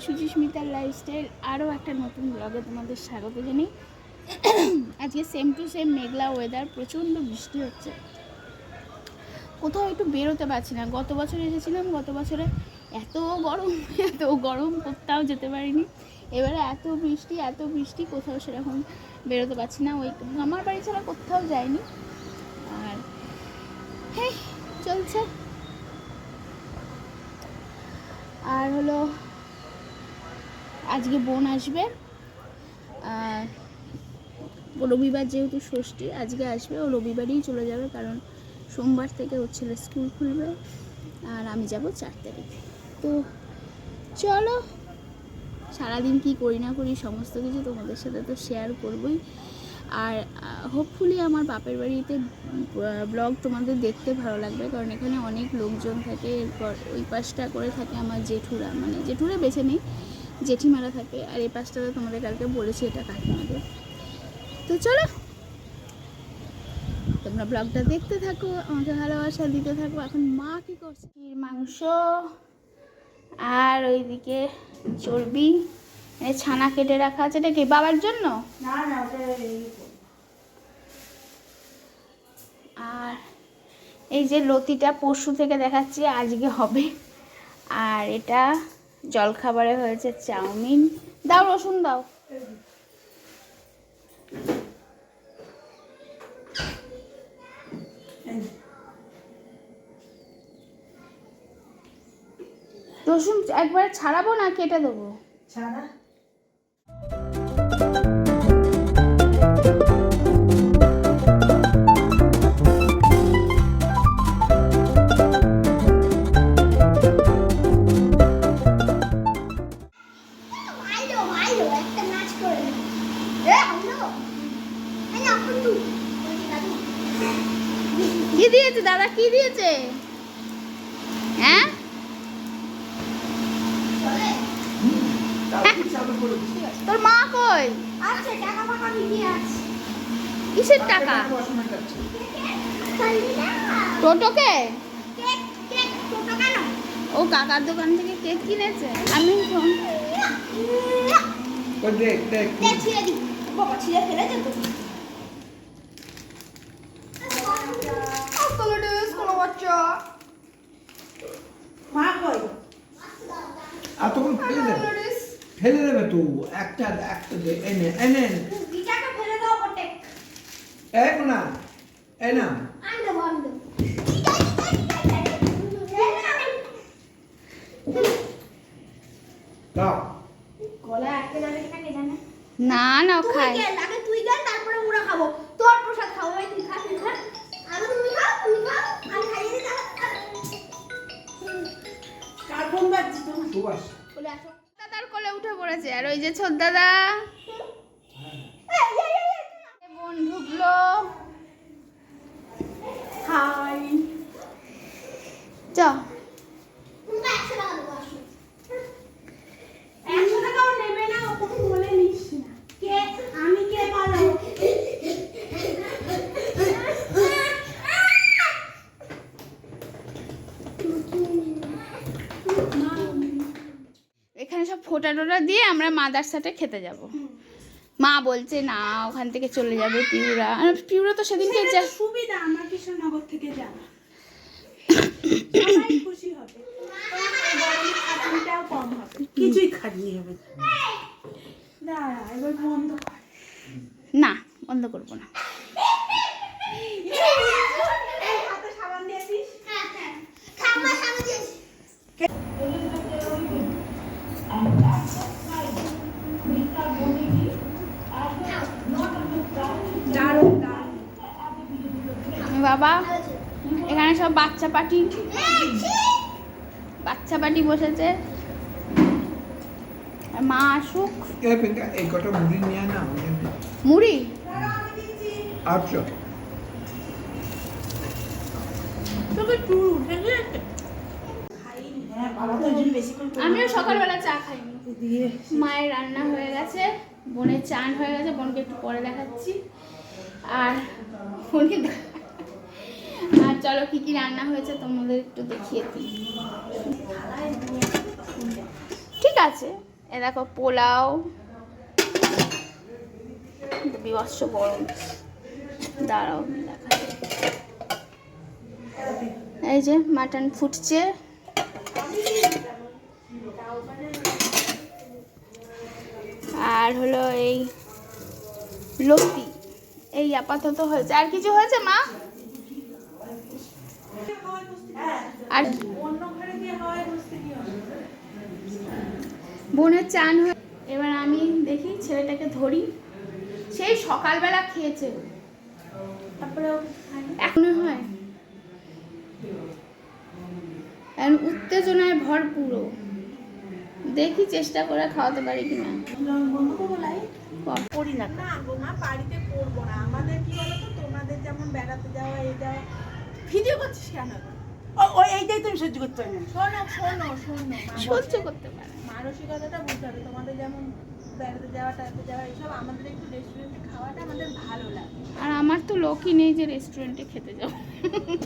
সুচিস্মিতার lifestyle আরও একটা নতুন ব্লগে তোমাদের স্বাগত জানাই। আজকে same to same Meghla weather, প্রচণ্ড বৃষ্টি হচ্ছে, কোথাও একটু বেরোতে পারছি না। গত বছর এসেছিলাম, গত বছরে এত গরম কোথাও যেতে পারিনি। এবারে এত বৃষ্টি কোথাও সেরকম বেরোতে পারছি না। ওই আমার বাড়ি ছাড়া কোথাও যায়নি। আর হ্যাঁ চলছে। আর হলো আজকে বোন আসবে, রবিবার যেহেতু ষষ্ঠী আজকে আসবে, ও রবিবারই চলে যাবে, কারণ সোমবার থেকে ওর ছেলে স্কুল খুলবে আর আমি যাব 4 তারিখ। তো চলো, সারাদিন কি করি না করি সমস্ত কিছু তোমাদের সাথে তো শেয়ার করবই। আর হোপফুলি আমার বাপের বাড়িতে ব্লগ তোমাদের দেখতে ভালো লাগবে, কারণ এখানে অনেক লোকজন থাকে। এরপর ওই পাশটা করে থাকে আমার জেঠুরা, মানে জেঠুরা বেছে নেই, জেঠিমারা থাকে। আর এই পাশটা তো তোমাদের কালকে বলেছি এটা কাকিমাদের। তো চলো তোমরা ব্লগটা দেখতে থাকো, আমাকে ভালোবাসা দিতে থাকো। এখন মা কি করছে, মাংস আর ওইদিকে চর্বি, ছানা কেটে রাখা আছে। এটা কি বাবার জন্য? আর এই যে লতিটা পরশু থেকে দেখাচ্ছি, আজকে হবে। আর এটা জলখাবারে হয়েছে চাউমিন। দাও রসুন দাও। রসুন একবার ছাড়াবো না কেটে দেবো? ছাড়া। কি দিয়েছে দাদা, কি দিয়েছে? হ্যাঁ তোর মা কই? কিসের টাকা? টোটোকে? ও কাকার দোকান থেকে কেক কিনেছে। আমি ফেলে দেবে তো একটা এনে এনে এক না এনা না না খাই। তুই গেল তারপরে ওরা খাবো, তোর প্রসাদ খাবো। তুই খা, তুই খা, আর তুমি খাও, তুমি খাও, আর খাইয়ে দিই। কার ফোন বাজছে তোমার? সুভাষ বলে আসো। দাদার কোলে উঠে পড়েছে। আর ওই যে ছোট দাদা বোন ঢুকলো। হাই চ 100 টাকা দেবো। 100 টাকাও নেবে না, ওকে বলে নিস না। কে আমি কে বলো? এখানে সব ফোটা টোটা দিয়ে আমরা মাদারসাতে খেতে যাব। মা বলছে না ওখান থেকে চলে যাবে পিউরা। পিউরা তো সেদিনকে যা সুবিধা, আমার কৃষ্ণনগর থেকে যাওয়া, সবাই খুশি হবে। খাটনিটাও কম হবে, কিছুই খাটনি হবে। দাঁড়া এবার বন্ধ কর। না বন্ধ করবো না। হাতে সাবান দিয়েছিস? হ্যাঁ হ্যাঁ, খাবার সাবান দিয়েছিস। বাবা এখানে সব বাচ্চা পার্টি বসেছে। আর মা আসুক। এই কটা মুড়ি নিয়ে না মুড়ি আচ্ছা আমিও সকালবেলা চা খাইনি। মায়ের রান্না হয়ে গেছে, বোনের চান হয়ে গেছে, বোনকে একটু পরে দেখাচ্ছি। আর বোনকে আর চলো কি কি রান্না হয়েছে তোমাদের একটু দেখিয়ে দিই। ঠিক আছে এ দেখো পোলাও, বিভৎস গরম। দাঁড়াও দেখা, এই যে মাটন ফুটছে। আর হলো এই লতি, এই আপাতত হয়েছে। আর কিছু হয়েছে মা? আর বোনের চান হয়ে, এবার আমি দেখি ছেলেটাকে ধরি। সেই সকালবেলা খেয়েছে, তারপরে এখনো হয় এখন উত্তেজনায় ভরপুর। দেখি চেষ্টা করে খাওয়াতে পারি কিনা। করি না না গো মা, বাড়িতে করবো না। আমাদের কি বলতো, তোমাদের যেমন বেড়াতে যাওয়া, এই যাওয়া, ভিডিও করছিস কেন? এইটাই তুমি সহ্য করতে পারি না। শোনো শোনো শোনো, সহ্য করতে পারে মানসিকতাটা বুঝতে হবে। তোমাদের যেমন বেড়াতে যাওয়া, টাড়াতে যাওয়া, এইসব আমাদের একটু রেস্টুরেন্টে খাওয়াটা আমাদের ভালো লাগে। আর আমার তো লোকই নেই যে রেস্টুরেন্টে খেতে যাবো।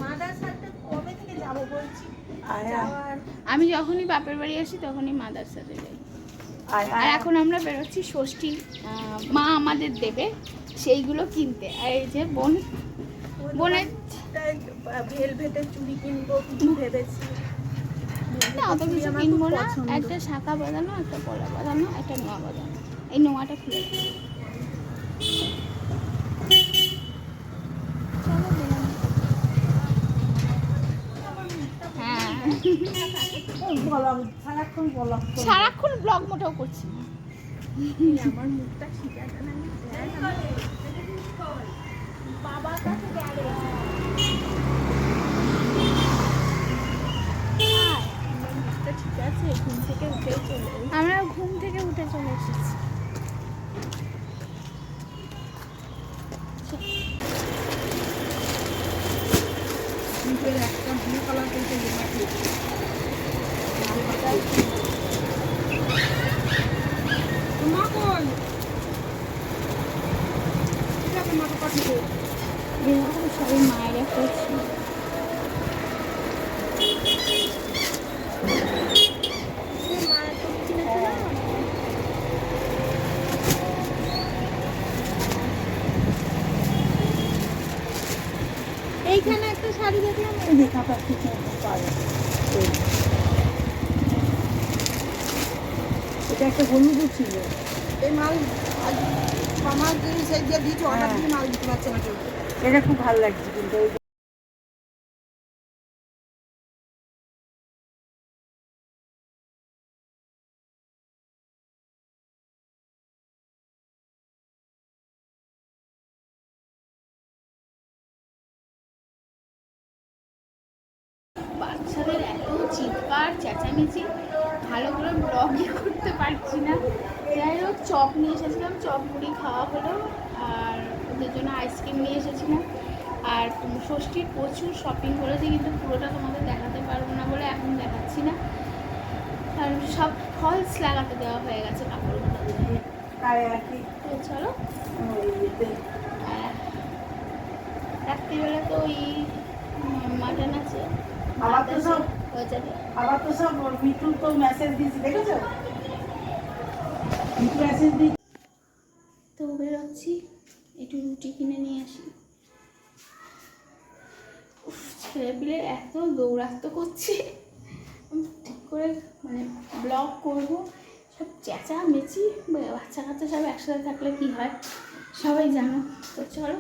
মাদার সাথে কবে থেকে যাবো বলছি, যাওয়ার আমি যখনই বাপের বাড়ি আসি তখনই মাদার সাথে যাই। আর এখন আমরা বেরোচ্ছি ষষ্ঠী, মা আমাদের দেবে সেইগুলো কিনতে। আর এই যে বোনের ভেলভেটের চুড়ি কিনবো ভেবেছি। না অত কিছু কিনবো না, একটা শাখা বাঁধানো, একটা পলা বাঁধানো, একটা নোয়া বাঁধানো। এই নোয়াটা খুলে দাও। হ্যাঁ সারাক্ষণ ব্লগ মোটেও করছি না। আমার মুখটা ঠিক আছে না, বাবার কাছে গেলে মুখটা ঠিক আছে। ঘুম থেকে উঠে চলে, আমরা ঘুম থেকে উঠে চলে এসেছি। একটা ব্লু কালার থেকে মা কই মাথা পাঠিয়ে এরকম সবই মায়েরা করছে। এইখানে একটা শাড়ি দেখলাম, এটা একটা হলুদ ছিল। এই মাল আমার জিনিস এই দিয়ে দিয়েছি, অর্ডার দিয়ে মাল দিতে পারছে না কেউ। এটা খুব ভালো লাগছে কিন্তু বাচ্চাদের এত চিৎকার চেঁচামেচি, ভালো করে ব্লগই করতে পারছি না। যাই হোক চপ নিয়ে এসেছিলাম, চপ মুড়ি খাওয়া হলো। আর ওদের জন্য আইসক্রিম নিয়ে এসেছিলাম। আর ষষ্ঠীর প্রচুর শপিং করেছি, কিন্তু পুরোটা তোমাদের দেখাতে পারবো না বলে এখন দেখাচ্ছি না। আর সব ফলস লাগাতে দেওয়া হয়ে গেছে কাপড়গুলো। তো চলো, রাত্রিবেলা তো ওই মাটন আছে। আবার তো সব হয়ে যাবে। আবার তো সব মিঠু তো মেসেজ দিয়েছি, দেখেছো? মিঠু মেসেজ দিয়েছি। তো বেরোচ্ছি, একটু রুটি কিনে নিয়ে আসি। ছেলেপিলে এত দৌড়াত্ম করছে, ঠিক করে মানে ব্লগ করবো। সব চেঁচামেচি, বাচ্চা কাচ্চা সব একসাথে থাকলে কি হয় সবাই জানো। তো চলো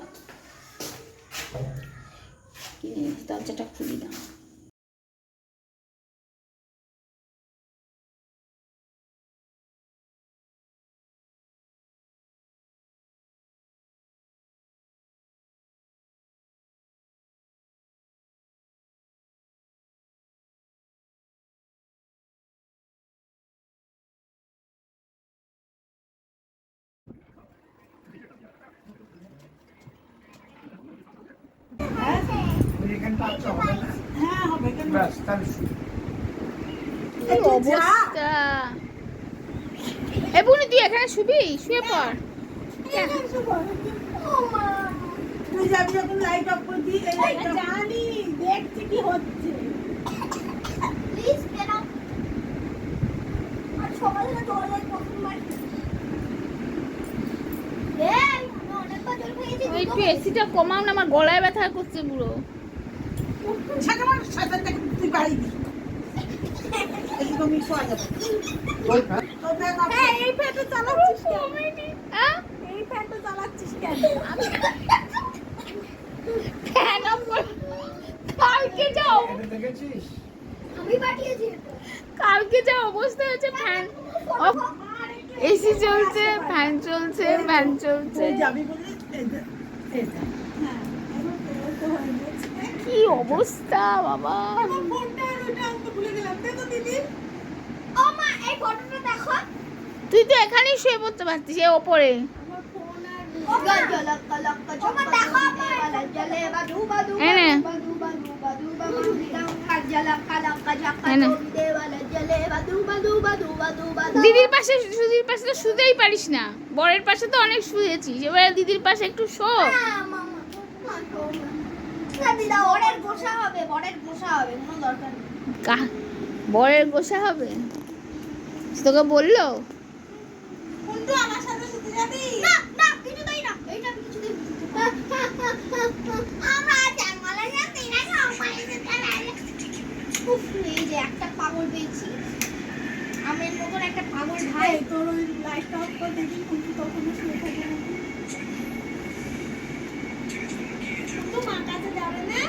কিনে নিচ্ছি, দরজাটা খুলি দাও। হ্যাঁ হবে কেন? ব্যাস তাহলে শুরু। কি অবস্থা! এ বুনি তুই এখানে শুবি? শুয়ে পড়। তুই যাবি যখন লাইট অফ করে দিই, এই লাইট জানি দেখছি কি হচ্ছে। Please get out. সকালে জল প্রথমবার অনেকবার জল খেয়েছি ওই একটু এসিটা কমাও না, আমার গলায় ব্যথা করছে পুরো। শয়তানটাকে তুই বাড়ি দিস এদিকে আমি শোয়া যাবে হ্যাঁ এই ফ্যানটা চালাচ্ছিস কেন হ্যাঁ এই ফ্যানটা চালাচ্ছিস কেন ফ্যান অফ কর। কালকে যাও, এটা দেখেছিস? আমি পাঠিয়েছি কালকে যা অবস্থা হয়েছে, ফ্যান অফ, এসি চলছে, ফ্যান চলছে, ফ্যান চলছে, তুই যাবি বলে এটা হ্যাঁ এখন তো হয়ে গেছে কি অবস্থা বাবা। আমার ফোনটা আর ওটা আনতে ভুলে গেলাম দেখো দিদি ও মা এই ফটোটা দেখো তুই তো এখানেই শুয়ে পড়তে পারতিস, এ ওপরে। আমার ফোন আর গজল কলক ও মা দেখো আমার জলে বাদু বাদু এনে। বাদু বাদু বাদু বাদু কাজল কলক জাকা এনে। দেওয়ালে জলে বাদু বাদু বাদু বাদু বাদু দিদির পাশে, সুদির পাশে তো শুতেই পারিস না, বরের পাশে তো অনেক শুয়েছিস, এবারে দিদির পাশে একটু শো। দিদা বরের গোসা হবে কোনো দরকার নেই বরের গোসা হবে, সে তোকে বললো? কোনটা আমার সাথে শুতে যাবি না না কিছু দেই না এইটা আমি কিছু দেই আমরা জানমালা জানতে না আমাদের তাহলে উফ এই যে একটা পাগল পেয়েছি আমের মতন একটা পাগল ভাই ভাই তোর ওই লাইটটা অফ করে দেখি কিন্তু তখনও শুয়ে থাকে নাকি তো মা কাছে যাবে না